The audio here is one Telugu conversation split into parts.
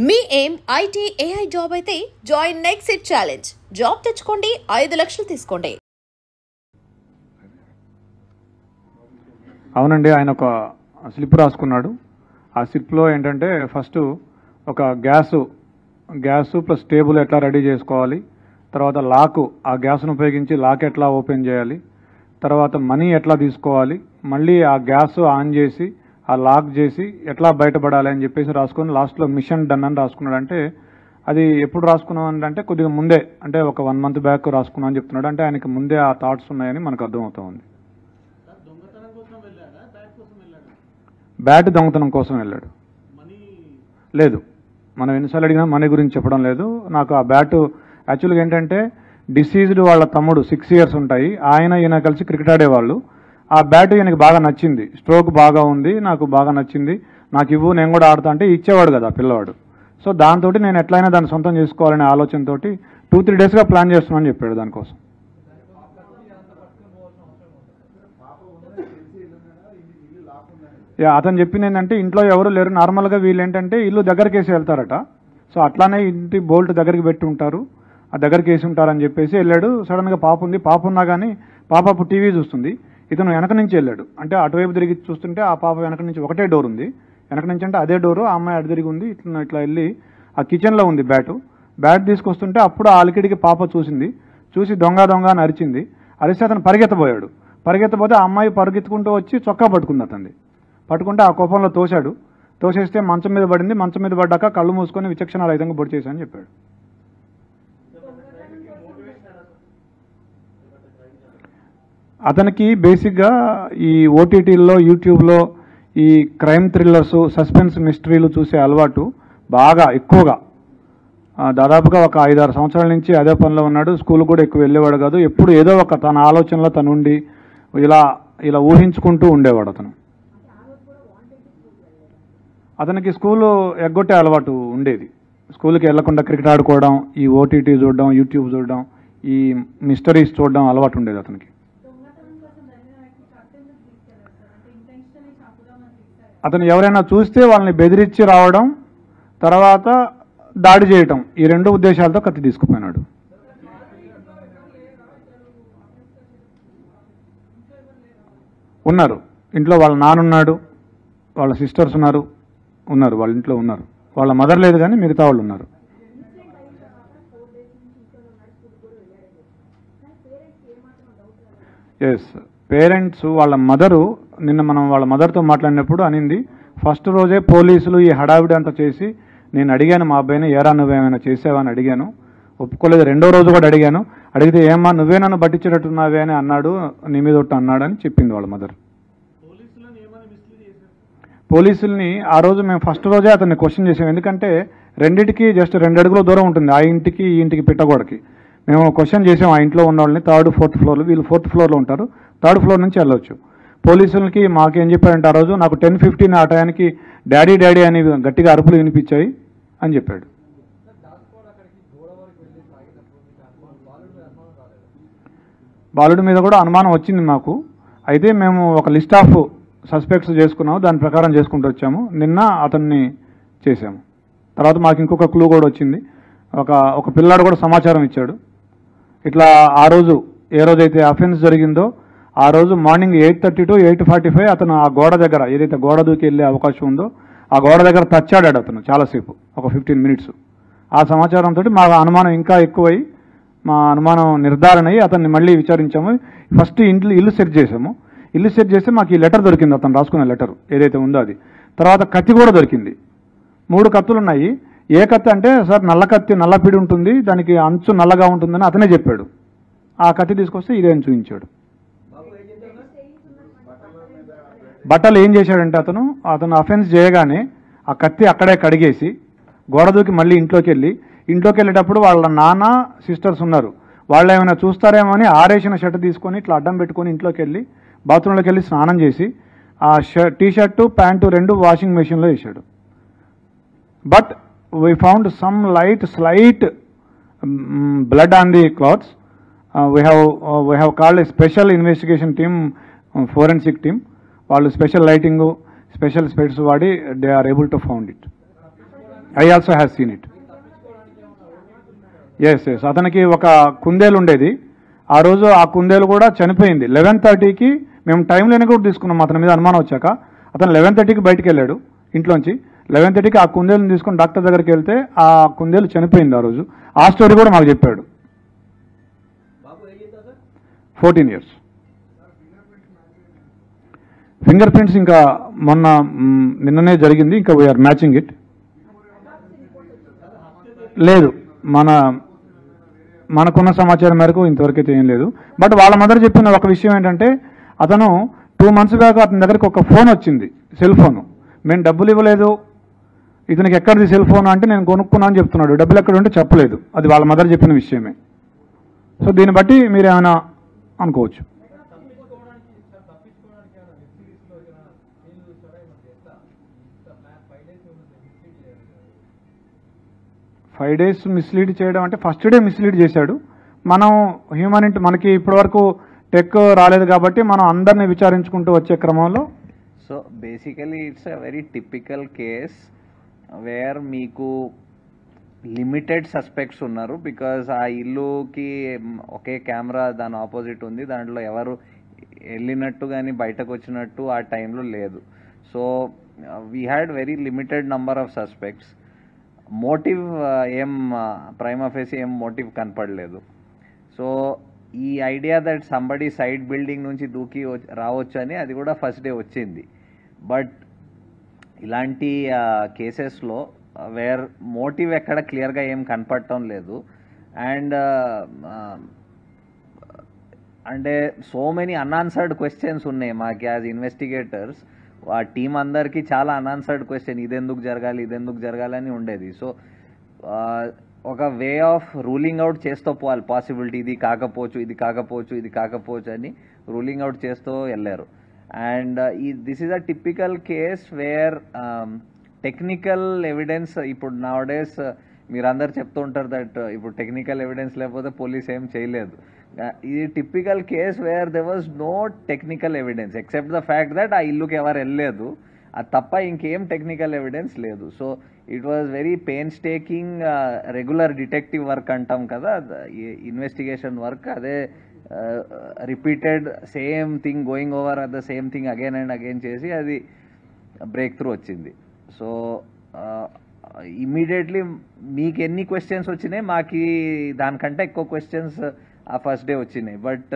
మీ ఏం ఐటీ ఏఐ జాబ్ అయితే join next it challenge. Job తెచ్చుకోండి, 5 లక్షలు తీసుకోండి. అవునండి, ఆయన ఒక స్లిప్ రాసుకున్నాడు. ఆ స్లిప్లో ఏంటంటే ఫస్ట్ ఒక గ్యాసు ప్లస్ టేబుల్ ఎట్లా రెడీ చేసుకోవాలి, తర్వాత లాకు, ఆ గ్యాస్ను ఉపయోగించి లాక్ ఎట్లా ఓపెన్ చేయాలి, తర్వాత మనీ ఎట్లా తీసుకోవాలి, మళ్ళీ ఆ గ్యాస్ ఆన్ చేసి ఆ లాక్ చేసి ఎట్లా బయటపడాలి అని చెప్పేసి రాసుకొని లాస్ట్లో మిషన్ డన్ అని రాసుకున్నాడు. అంటే అది ఎప్పుడు రాసుకున్నాం అంటే కొద్దిగా ముందే, అంటే ఒక 1 month బ్యాక్ రాసుకున్నాం అని చెప్తున్నాడు. అంటే ఆయనకి ముందే ఆ థాట్స్ ఉన్నాయని మనకు అర్థమవుతా ఉంది. బ్యాట్ దొంగతనం కోసం వెళ్ళాడు. లేదు, మనం ఎన్నిసార్లు అడిగినా మనీ గురించి చెప్పడం లేదు. నాకు ఆ బ్యాట్ యాక్చువల్గా ఏంటంటే డిసీజ్డ్ వాళ్ళ తమ్ముడు 6 years ఉంటాయి, ఈయన కలిసి క్రికెట్ ఆడేవాళ్ళు. ఆ బ్యాట్ ఈయనకి బాగా నచ్చింది, స్ట్రోక్ బాగా ఉంది, నాకు బాగా నచ్చింది, నాకు ఇవ్వు నేను కూడా ఆడతా అంటే ఇచ్చేవాడు కదా పిల్లవాడు. సో దాంతో నేను ఎట్లయినా దాన్ని సొంతం చేసుకోవాలనే ఆలోచనతో 2-3 daysగా ప్లాన్ చేస్తున్నానని చెప్పాడు దానికోసం. అతను చెప్పింది ఏంటంటే ఇంట్లో ఎవరు లేరు, నార్మల్గా వీళ్ళు ఏంటంటే ఇల్లు దగ్గరికి వేసి వెళ్తారట. సో అట్లానే ఇంటి బోల్ట్ దగ్గరికి పెట్టి ఉంటారు, ఆ దగ్గరికి వేసి ఉంటారని చెప్పేసి వెళ్ళాడు. సడన్గా పాప ఉంది, పాప ఉన్నా కానీ పాప అప్పుడు టీవీ చూస్తుంది, ఇతను వెనక నుంచి వెళ్ళాడు. అంటే అటువైపు తిరిగి చూస్తుంటే ఆ పాప వెనక నుంచి ఒకటే డోర్ ఉంది, వెనక నుంచి అంటే అదే డోరు, ఆ అమ్మాయి అటు తిరిగి ఉంది. ఇట్లా వెళ్ళి ఆ కిచెన్లో ఉంది బ్యాట్ తీసుకొస్తుంటే అప్పుడు ఆ అలికిడికి పాప చూసి దొంగ అని అరిచింది. అరిస్తే అతను పరిగెత్తబోతే ఆ అమ్మాయి పరిగెత్తుకుంటూ వచ్చి చొక్కా పట్టుకుంది. అతన్ని పట్టుకుంటే ఆ కోపంలో తోసేస్తే మంచం మీద పడింది. మంచం మీద పడ్డాక కళ్ళు మూసుకొని విచక్షణ రహితంగా పొడి చేశానని చెప్పాడు. అతనికి బేసిక్గా ఈ ఓటీటీల్లో, యూట్యూబ్లో ఈ క్రైమ్ థ్రిల్లర్స్, సస్పెన్స్ మిస్టరీలు చూసే అలవాటు బాగా ఎక్కువగా, దాదాపుగా ఒక 5-6 సంవత్సరాల నుంచి అదే పనిలో ఉన్నాడు. స్కూల్ కూడా ఎక్కువ వెళ్ళేవాడు కాదు, ఎప్పుడు ఏదో ఒక తన ఆలోచనలో తను ఉండి ఇలా ఊహించుకుంటూ ఉండేవాడు. అతనికి స్కూలు ఎగ్గొట్టే అలవాటు ఉండేది. స్కూల్కి వెళ్లకుండా క్రికెట్ ఆడుకోవడం, ఈ ఓటీటీ చూడడం, యూట్యూబ్ చూడడం, ఈ మిస్టరీస్ చూడడం అలవాటు ఉండేది అతనికి. అతను ఎవరైనా చూస్తే వాళ్ళని బెదిరించి రావడం, తర్వాత దాడి చేయటం, ఈ 2 ఉద్దేశాలతో కత్తి తీసుకుపోయినాడు. ఉన్నారు ఇంట్లో, వాళ్ళ నాన్నున్నాడు, వాళ్ళ సిస్టర్స్ ఉన్నారు, వాళ్ళ ఇంట్లో ఉన్నారు. వాళ్ళ మదర్ లేదు కానీ మిగతా వాళ్ళు ఉన్నారు. ఎస్, పేరెంట్స్ వాళ్ళ మదరు నిన్న మనం వాళ్ళ మదర్తో మాట్లాడినప్పుడు అనింది, ఫస్ట్ రోజే పోలీసులు ఈ హడావిడి అంతా చేసి నేను అడిగాను మా అబ్బాయిని, ఏరా నువ్వేమైనా చేసావా అని అడిగాను, ఒప్పుకోలేదు. 2వ రోజు కూడా అడిగితే ఏమ్మా నువ్వే నన్ను పట్టించేటట్టున్నావే అని అన్నాడు, నీ మీద ఒట్టు అన్నాడు అని చెప్పింది వాళ్ళ మదర్. పోలీసుల్ని ఆ రోజు మేము ఫస్ట్ రోజే అతన్ని క్వశ్చన్ చేసాం, ఎందుకంటే రెండింటికి జస్ట్ 2 అడుగుల దూరం ఉంటుంది, ఆ ఇంటికి ఈ ఇంటికి పిట్టగోడకి. మేము క్వశ్చన్ చేసాం ఆ ఇంట్లో ఉన్న వాళ్ళని, 3rd, 4th floor, వీళ్ళు 4th floorలో ఉంటారు, 3rd floor నుంచి వెళ్ళొచ్చు. పోలీసులకి మాకేం చెప్పారంటే ఆ రోజు నాకు 10:15 ఆ టయానికి డాడీ అని గట్టిగా అరుపులు వినిపించాయి అని చెప్పాడు. బాలుడి మీద కూడా అనుమానం వచ్చింది మాకు. అయితే మేము ఒక లిస్ట్ ఆఫ్ సస్పెక్ట్స్ చేసుకున్నాము, దాని ప్రకారం చేసుకుంటూ వచ్చాము. నిన్న అతన్ని చేశాము. తర్వాత మాకు ఇంకొక క్లూ కూడా వచ్చింది, ఒక పిల్లాడు కూడా సమాచారం ఇచ్చాడు. ఇట్లా ఆ రోజు ఏ రోజైతే అఫెన్స్ జరిగిందో ఆ రోజు మార్నింగ్ 8:30 to 8:45 అతను ఆ గోడ దగ్గర, ఏదైతే గోడ దూకి వెళ్ళే అవకాశం ఉందో ఆ గోడ దగ్గర టచ్ ఆడాడు అతను చాలాసేపు, ఒక 15 minutes. ఆ సమాచారంతో మా అనుమానం ఇంకా ఎక్కువై, మా అనుమానం నిర్ధారణ అయ్యి అతన్ని మళ్ళీ విచారించాము. ఫస్ట్ ఇల్లు సెర్చ్ చేసాము. ఇల్లు సెర్చ్ చేస్తే మాకు ఈ లెటర్ దొరికింది, అతను రాసుకున్న లెటర్ ఏదైతే ఉందో అది. తర్వాత కత్తి కూడా దొరికింది, 3 కత్తులు ఉన్నాయి. ఏ కత్తి అంటే సార్ నల్ల కత్తి, నల్లపిడి ఉంటుంది, దానికి అంచు నల్లగా ఉంటుందని అతనే చెప్పాడు. ఆ కత్తి తీసుకొస్తే ఇదే అని చూపించాడు. బట్టలు ఏం చేశాడంటే అతను అఫెన్స్ చేయగానే ఆ కత్తి అక్కడే కడిగేసి గోడ దూకి మళ్ళీ ఇంట్లోకి వెళ్ళేటప్పుడు వాళ్ళ నాన్న సిస్టర్స్ ఉన్నారు, వాళ్ళు ఏమైనా చూస్తారేమో అని ఆరేసిన షర్ట్ తీసుకొని ఇట్లా అడ్డం పెట్టుకొని ఇంట్లోకి వెళ్ళి బాత్రూంలోకి వెళ్ళి స్నానం చేసి ఆ టీ-షర్టు ప్యాంటు 2 వాషింగ్ మెషిన్లో వేసాడు. But we found some slight blood on the clothes. We have called a special investigation team, forensic team. వాళ్ళు స్పెషల్ లైటింగ్, స్పెషల్ స్పెట్స్ వాడి they are able to found it. I also have seen it. Yes అతనికి ఒక కుందేలు ఉండేది. ఆ రోజు ఆ కుందేలు కూడా చనిపోయింది. 11:30కి మేము టైం లేని కూడా తీసుకున్నాం. అతని మీద అనుమానం వచ్చాక అతను 11:30కి బయటికి వెళ్ళాడు ఇంట్లోంచి. 11:30కి ఆ కుందేలుని తీసుకుని డాక్టర్ దగ్గరికి వెళ్తే ఆ కుందేలు చనిపోయింది ఆ రోజు. ఆ స్టోరీ కూడా మాకు చెప్పాడు. 14 years. ఫింగర్ ప్రింట్స్ ఇంకా నిన్ననే జరిగింది. ఇంకా వీఆర్ మ్యాచింగ్ ఇట్. లేదు, మనకున్న సమాచారం మేరకు ఇంతవరకు అయితే ఏం లేదు. బట్ వాళ్ళ మదర్ చెప్పిన ఒక విషయం ఏంటంటే, అతను 2 months బ్యాక్ అతని దగ్గరికి ఒక ఫోన్ వచ్చింది, సెల్ ఫోన్. మేము డబ్బులు ఇవ్వలేదు, ఇతనికి ఎక్కడిది సెల్ ఫోన్ అంటే నేను కొనుక్కున్నా అని చెప్తున్నాడు. డబ్బులు ఎక్కడ ఉంటే చెప్పలేదు. అది వాళ్ళ మదర్ చెప్పిన విషయమే. సో దీన్ని బట్టి మీరు ఏమైనా అనుకోవచ్చు. ఫైవ్ డేస్ మిస్లీడ్ చేయడం అంటే ఫస్ట్ డే మిస్లీడ్ చేశాడు. మనం మనకి ఇప్పటివరకు టెక్ రాలేదు కాబట్టి మనం అందరినీ విచారించుకుంటూ వచ్చే క్రమంలో. So basically it's a very typical case wear మీకు లిమిటెడ్ సస్పెక్ట్స్ ఉన్నారు. బికాజ్ ఆ ఇల్లుకి ఒకే కెమెరా దాని ఆపోజిట్ ఉంది, దాంట్లో ఎవరు వెళ్ళినట్టు కానీ బయటకు వచ్చినట్టు ఆ టైంలో లేదు. So we had very limited number of suspects. Motive ఏం ప్రైమా ఫేసి ఏం మోటివ్ కనపడలేదు. సో ఈ idea that somebody side building నుంచి దూకి రావచ్చు అని అది కూడా ఫస్ట్ డే వచ్చింది. బట్ ఇలాంటి కేసెస్లో వేర్ మోటివ్ ఎక్కడ క్లియర్గా ఏం కనపడటం లేదు. అండ్ అంటే సో మెనీ అన్ఆన్సర్డ్ క్వశ్చన్స్ ఉన్నాయి మాకు యాజ్ ఇన్వెస్టిగేటర్స్. ఆ టీం అందరికీ చాలా అన్ఆన్సర్డ్ క్వశ్చన్, ఇదెందుకు జరగాలి అని ఉండేది. సో ఒక వే ఆఫ్ రూలింగ్ అవుట్ చేస్తూ పోవాలి పాసిబిలిటీ, ఇది కాకపోవచ్చు అని రూలింగ్ అవుట్ చేస్తూ వెళ్ళారు. And this is a typical case wear technical evidence, ఇప్పుడు నౌ డేస్ మీరందరూ చెప్తూ ఉంటారు దట్ ఇప్పుడు టెక్నికల్ ఎవిడెన్స్ లేకపోతే పోలీస్ ఏం చేయలేదు. ఇది typical case where there was no technical evidence except the fact that ఆ ఇల్లుకి ఎవరు వెళ్ళలేదు, అది తప్ప ఇంకేం టెక్నికల్ ఎవిడెన్స్ లేదు. So it was very painstaking regular detective work అంటాం కదా, ఇన్వెస్టిగేషన్ వర్క్. అదే repeated same thing going over at the same thing again and again చేసి అది బ్రేక్ త్రూ వచ్చింది. సో ఇమ్మీడియట్లీ మీకు ఎన్ని క్వశ్చన్స్ వచ్చినాయి, మాకు దానికంటే ఎక్కువ క్వశ్చన్స్ ఆ ఫస్ట్ డే వచ్చినాయి. బట్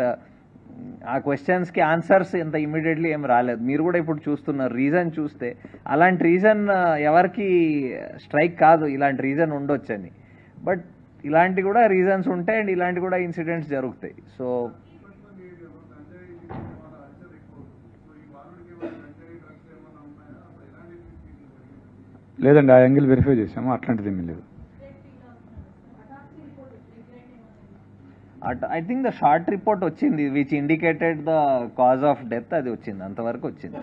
ఆ క్వశ్చన్స్కి ఆన్సర్స్ ఇంత ఇమ్మీడియట్లీ ఏం రాలేదు. మీరు కూడా ఇప్పుడు చూస్తున్నారు, రీజన్ చూస్తే అలాంటి రీజన్ ఎవరికి స్ట్రైక్ కాదు, ఇలాంటి రీజన్ ఉండొచ్చని. బట్ ఇలాంటి కూడా రీజన్స్ ఉంటాయి అండ్ ఇలాంటి కూడా ఇన్సిడెంట్స్ జరుగుతాయి. సో లేదండి, ఆ యాంగిల్ వెరిఫై చేసాము, అట్లాంటిది ఏమీ లేదు. I think the short report వచ్చింది which indicated the cause of death, అది వచ్చింది, అంతవరకు వచ్చింది.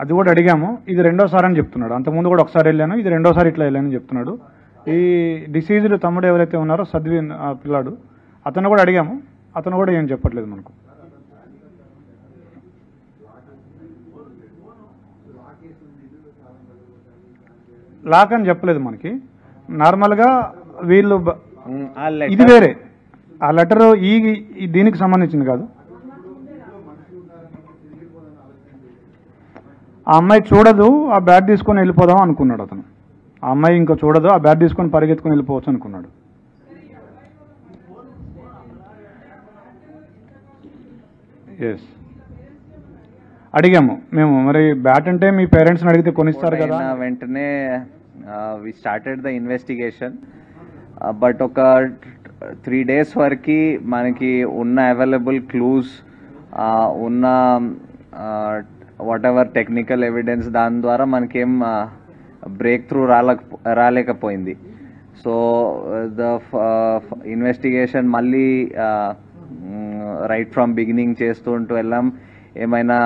అది కూడా అడిగాము. ఇది రెండోసారి అని చెప్తున్నాడు. అంతకుముందు కూడా ఒకసారి వెళ్ళాను, ఇది రెండోసారి ఇట్లా వెళ్ళానని చెప్తున్నాడు. ఈ డిసీజ్డ్ తమ్ముడు ఎవరైతే ఉన్నారో సద్వీన్ ఆ పిల్లాడు, అతను కూడా అడిగాము, అతను కూడా ఏం చెప్పట్లేదు మనకు. లాక్ అని చెప్పలేదు మనకి. నార్మల్గా వీళ్ళు ఇది వేరే, ఆ లెటర్ ఈ దీనికి సంబంధించింది కాదు. ఆ అమ్మాయి చూడదు, ఆ బ్యాగ్ తీసుకొని వెళ్ళిపోదాం అనుకున్నాడు అతను. ఆ అమ్మాయి ఇంకా చూడదు, ఆ బ్యాగ్ తీసుకొని పరిగెత్తుకొని వెళ్ళిపోవచ్చు అనుకున్నాడు. ఎస్ అడిగాము మేము, మరి బ్యాట్ అంటే మీ పేరెంట్స్ని అడిగితే కొనిస్తారు కదా. వెంటనే we started the investigation. But ఒక 3 days వరకు మనకి ఉన్న అవైలబుల్ క్లూస్, ఉన్న వాట్ ఎవర్ టెక్నికల్ ఎవిడెన్స్, దాని ద్వారా మనకేం బ్రేక్ త్రూ రాలేకపోయింది. సో ద ఇన్వెస్టిగేషన్ మళ్ళీ రైట్ ఫ్రమ్ బిగినింగ్ చేస్తూ ఉంటూ వెళ్ళాం. ఏమైనా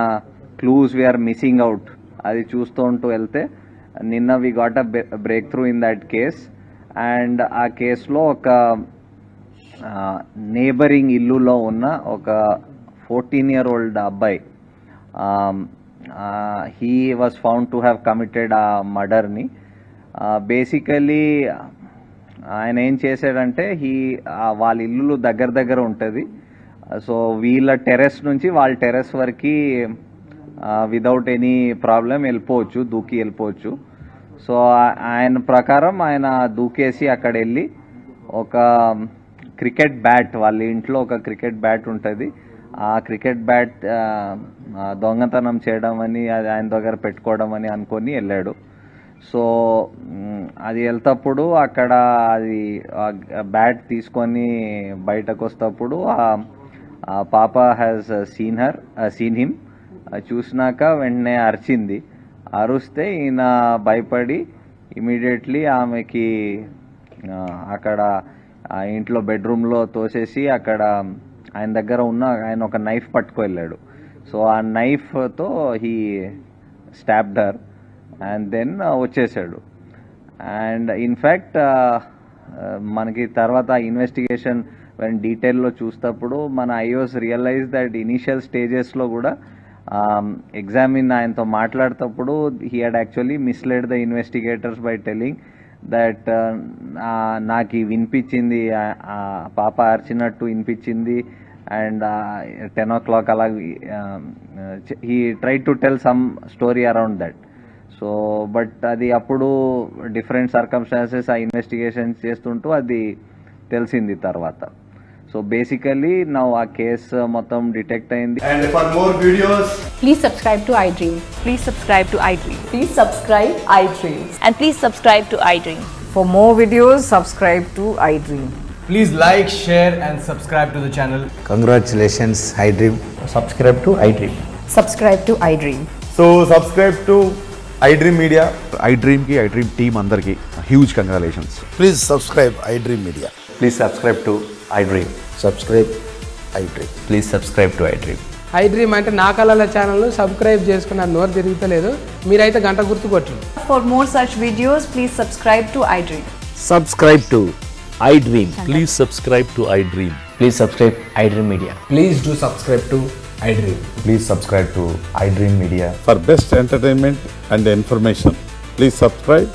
క్లూస్ వీఆర్ మిస్సింగ్ అవుట్ అది చూస్తూ ఉంటూ వెళ్తే నిన్న we got a breakthrough in that case. And ఆ కేసులో ఒక నేబరింగ్ ఇల్లులో ఉన్న ఒక 14-year-old అబ్బాయి he was found to have committed a murder-ni. Basically ఆయన ఏం చేశాడంటే వాళ్ళ ఇల్లు దగ్గర ఉంటుంది. సో వీళ్ళ టెర్రస్ నుంచి వాళ్ళ టెర్రస్ వరకు విదౌట్ ఎనీ ప్రాబ్లం వెళ్ళిపోవచ్చు, దూకి వెళ్ళిపోవచ్చు. సో ఆయన ప్రకారం ఆయన దూకేసి అక్కడ వెళ్ళి ఒక క్రికెట్ బ్యాట్, వాళ్ళ ఇంట్లో ఒక క్రికెట్ బ్యాట్ ఉంటుంది, ఆ క్రికెట్ బ్యాట్ దొంగతనం చేయడం అని ఆయన దగ్గర పెట్టుకోవడం అని అనుకొని వెళ్ళాడు. సో అది వెళ్తప్పుడు అక్కడ అది బ్యాట్ తీసుకొని బయటకు వస్తప్పుడు ఆ పాప హ్యాస్ సీన్ హిమ్. చూసినాక వెంటనే అరిచింది. అరుస్తే ఈయన భయపడి ఇమీడియట్లీ ఆమెకి అక్కడ ఆ ఇంట్లో బెడ్రూమ్లో తోసేసి అక్కడ ఆయన దగ్గర ఆయన ఒక నైఫ్ పట్టుకు వెళ్ళాడు. సో ఆ నైఫ్తో he stabbed her and then వచ్చేసాడు. అండ్ ఇన్ఫ్యాక్ట్ మనకి తర్వాత ఇన్వెస్టిగేషన్ డీటెయిల్లో చూసినప్పుడు మన ఐఓస్ రియలైజ్ దట్ ఇనీషియల్ స్టేజెస్లో కూడా ఎగ్జామిన్ ఆయనతో మాట్లాడేటప్పుడు he had actually misled the investigators by telling that నాకు వినిపించింది, పాప అరిచినట్టు వినిపించింది అండ్ 10 o'clock అలా he try to tell some story around that. So but అది అప్పుడు డిఫరెంట్ సర్కమ్స్టాన్సెస్ ఆ ఇన్వెస్టిగేషన్ చేస్తుంటూ అది తెలిసింది తర్వాత. సో బేసికలీ నా ఆ కేసు మొత్తం డిటెక్ట్ అయింది. And for more videos, Please subscribe to iDream. Please subscribe to iDream. Please subscribe iDream. And please subscribe to iDream. For more videos, subscribe to iDream. please like, share and subscribe to the channel. Congratulations, iDream. Subscribe to iDream. Subscribe to iDream. So subscribe to iDream Media. iDream team andarki huge congratulations. Please subscribe iDream Media. Please subscribe to iDream. Subscribe iDream. Please subscribe to iDream. iDream అంటే నా కళల ఛానల్ను సబ్స్క్రైబ్ చేసుకున్న నోరు తిరుగుతలేదు, మీరైతే గంట గుర్తు కొట్టండి. For more such videos, please subscribe to iDream. Subscribe to iDream. Please subscribe to iDream. Please subscribe iDream Media. Please do subscribe to iDream. Please subscribe to iDream Media. For best entertainment and information, please subscribe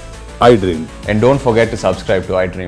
iDream. And don't forget to subscribe to iDream.